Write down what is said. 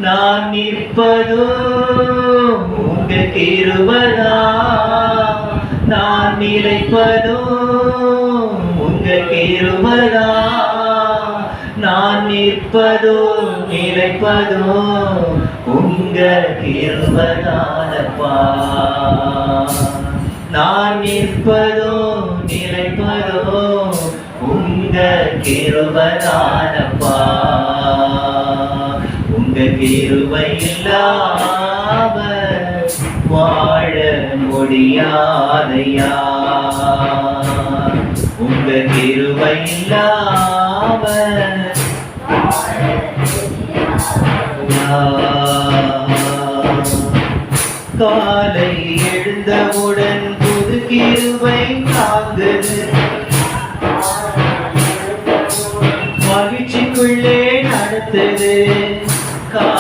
நான் நிற்பதோ உங்க கிருபைதா, நான் நிலைப்பதோ உங்க கிருபைதா, நான் நிற்பதோ நிலைப்பதோ உங்க கிருபைதானப்பா. நான் நிற்பதோ நிலைப்பதோ உங்க கிருபைதானப்பா. உங்க கிருபை இல்லாம வாழ முடியாதையா, உங்க கிருபை இல்லாம காலை